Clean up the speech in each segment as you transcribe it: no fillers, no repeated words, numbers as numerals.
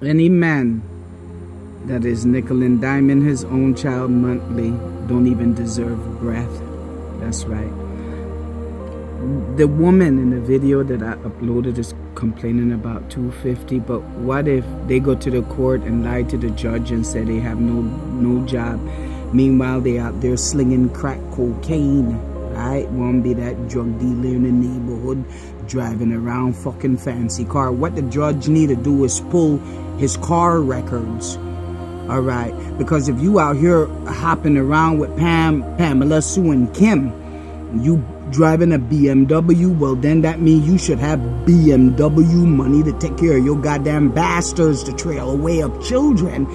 Any man that is nickel and diming his own child monthly don't even deserve breath. That's right. The woman in the video that I uploaded is complaining about $250, but what if they go to the court and lie to the judge and say they have no job? Meanwhile, they out there slinging crack cocaine, right? Won't be that drug dealer in the neighborhood driving around fucking fancy car. What the judge need to do is pull his car records. All right, because if you out here hopping around with Pamela, Sue, and Kim, you driving a BMW, well then that means you should have BMW money to take care of your goddamn bastards to trail away of children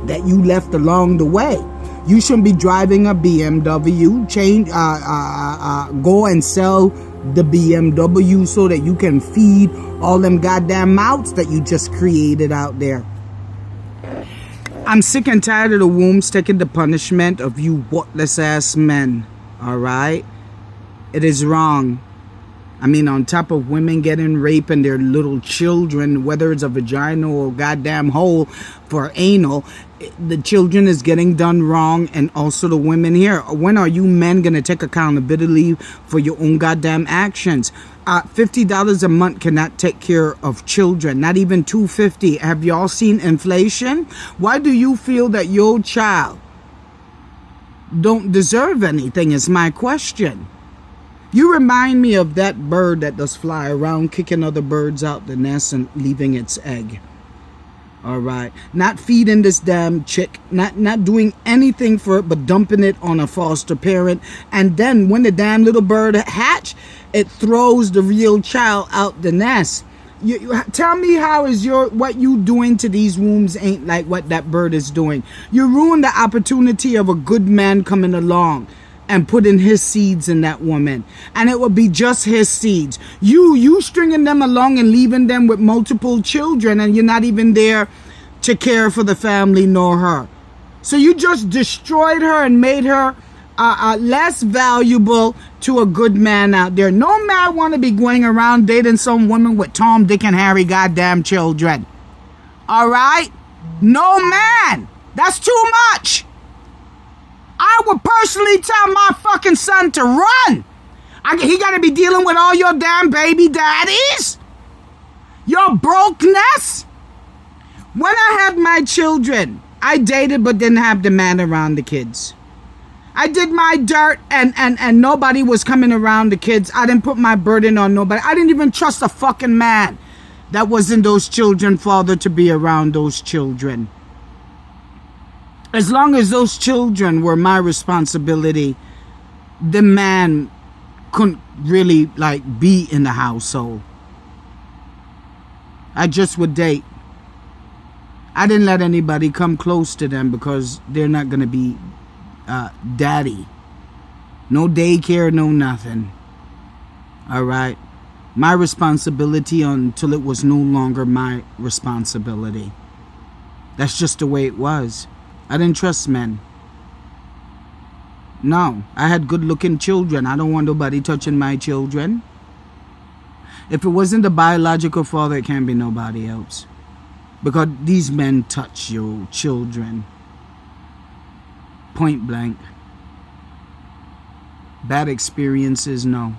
that you left along the way. You shouldn't be driving a BMW. Go and sell the BMW so that you can feed all them goddamn mouths that you just created out there. I'm sick and tired of the wombs taking the punishment of you worthless ass men. All right? It is wrong. I mean, on top of women getting raped and their little children, whether it's a vagina or a goddamn hole for anal, the children is getting done wrong, and also the women here. When are you men gonna take accountability for your own goddamn actions? $50 a month cannot take care of children, not even $250. Have y'all seen inflation? Why do you feel that your child don't deserve anything is my question. You remind me of that bird that does fly around kicking other birds out the nest and leaving its egg. All right, not feeding this damn chick, not doing anything for it but dumping it on a foster parent, and then when the damn little bird hatch, it throws the real child out the nest. You tell me, how is what you doing to these wombs ain't like what that bird is doing? You ruined the opportunity of a good man coming along and putting his seeds in that woman, and it will be just his seeds. You stringing them along and leaving them with multiple children, and you're not even there to care for the family nor her. So you just destroyed her and made her less valuable to a good man out there. No man want to be going around dating some woman with Tom, Dick, and Harry goddamn children. All right? No man. That's too much. I would personally tell my fucking son to run. He got to be dealing with all your damn baby daddies? Your brokenness? When I had my children, I dated but didn't have the man around the kids. I did my dirt and nobody was coming around the kids. I didn't put my burden on nobody. I didn't even trust a fucking man that wasn't those children's father to be around those children. As long as those children were my responsibility, the man couldn't really be in the household. I just would date. I didn't let anybody come close to them because they're not going to be daddy. No daycare, no nothing. All right. My responsibility until it was no longer my responsibility. That's just the way it was. I didn't trust men. No, I had good looking children. I don't want nobody touching my children. If it wasn't the biological father, it can't be nobody else. Because these men touch your children. Point blank. Bad experiences, no.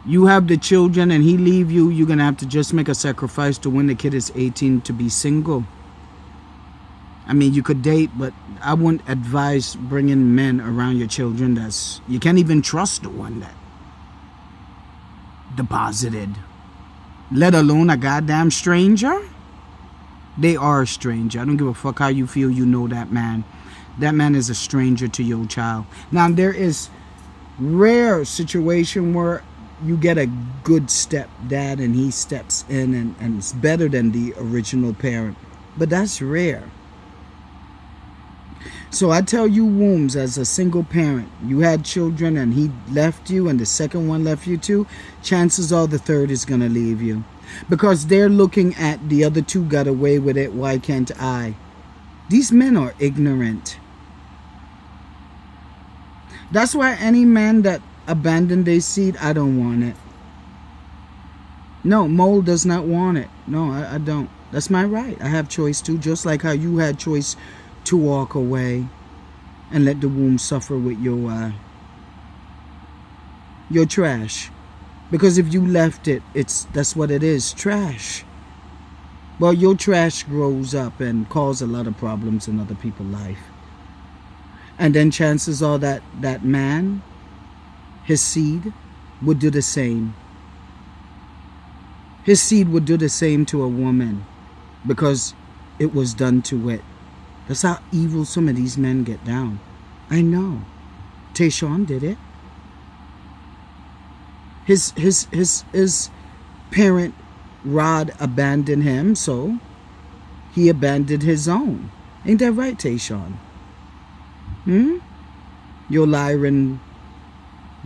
You have the children and he leave you, you're going to have to just make a sacrifice to when the kid is 18 to be single. I mean, you could date, but I wouldn't advise bringing men around your children you can't even trust the one that deposited. Let alone a goddamn stranger. They are a stranger. I don't give a fuck how you feel, you know that man. That man is a stranger to your child. Now, there is rare situation where you get a good stepdad and he steps in and it's better than the original parent. But that's rare. So I tell you, wombs, as a single parent, you had children and he left you and the second one left you too, chances are the third is going to leave you. Because they're looking at the other two got away with it, why can't I? These men are ignorant. That's why any man that abandoned their seed, I don't want it. No, Mole does not want it. No, I don't. That's my right. I have choice too, just like how you had choice to walk away and let the womb suffer with your trash. Because if you left it, that's what it is, trash. Well, your trash grows up and causes a lot of problems in other people's life. And then chances are that man, his seed, would do the same. His seed would do the same to a woman because it was done to it. That's how evil some of these men get down. I know. Tayshaun did it. His parent Rod abandoned him, so he abandoned his own. Ain't that right, Tayshaun? Your Lyran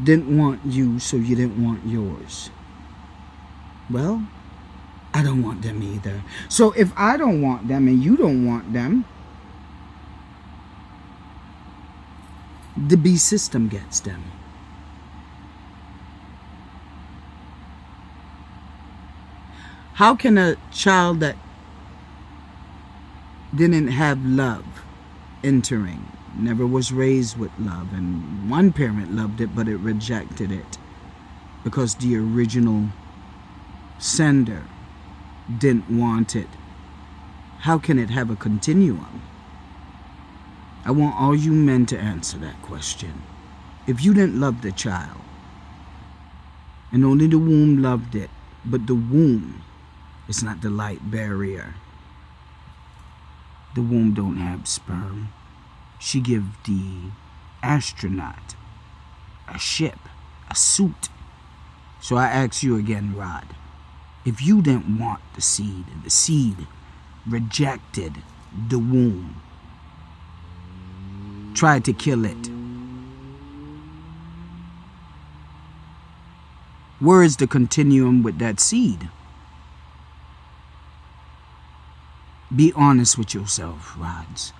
didn't want you, so you didn't want yours. Well, I don't want them either. So if I don't want them and you don't want them, the B system gets them. How can a child that didn't have love entering, never was raised with love, and one parent loved it but it rejected it because the original sender didn't want it, how can it have a continuum? I want all you men to answer that question. If you didn't love the child and only the womb loved it, but the womb is not the light barrier, the womb don't have sperm. She give the astronaut a ship, a suit. So I ask you again, Rod, if you didn't want the seed and the seed rejected the womb, tried to kill it, where is the continuum with that seed? Be honest with yourself, Rods.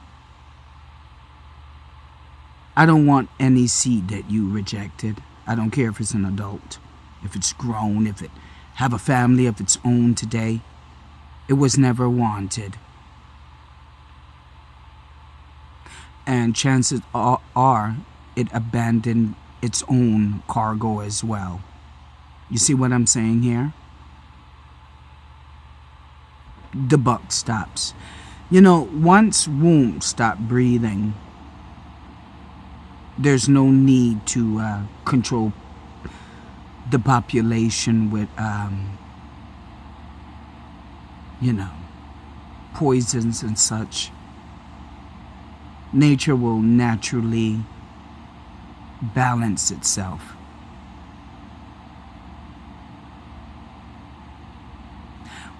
I don't want any seed that you rejected. I don't care if it's an adult, if it's grown, if it have a family of its own today. It was never wanted. And chances are it abandoned its own cargo as well. You see what I'm saying here? The buck stops. You know, once womb stop breathing, there's no need to control the population with, poisons and such. Nature will naturally balance itself.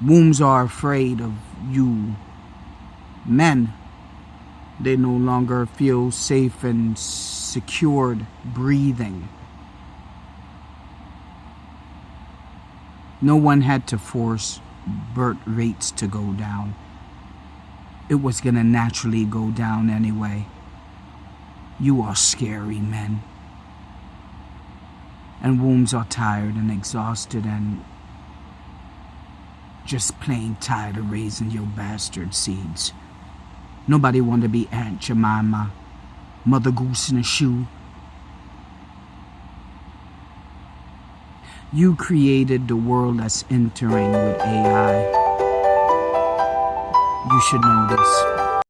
Wombs are afraid of you men. They no longer feel safe and secured breathing. No one had to force birth rates to go down. It was going to naturally go down anyway. You are scary men. And wombs are tired and exhausted and just plain tired of raising your bastard seeds. Nobody want to be Aunt Jemima, Mother Goose in a shoe. You created the world that's entering with AI. You should know this.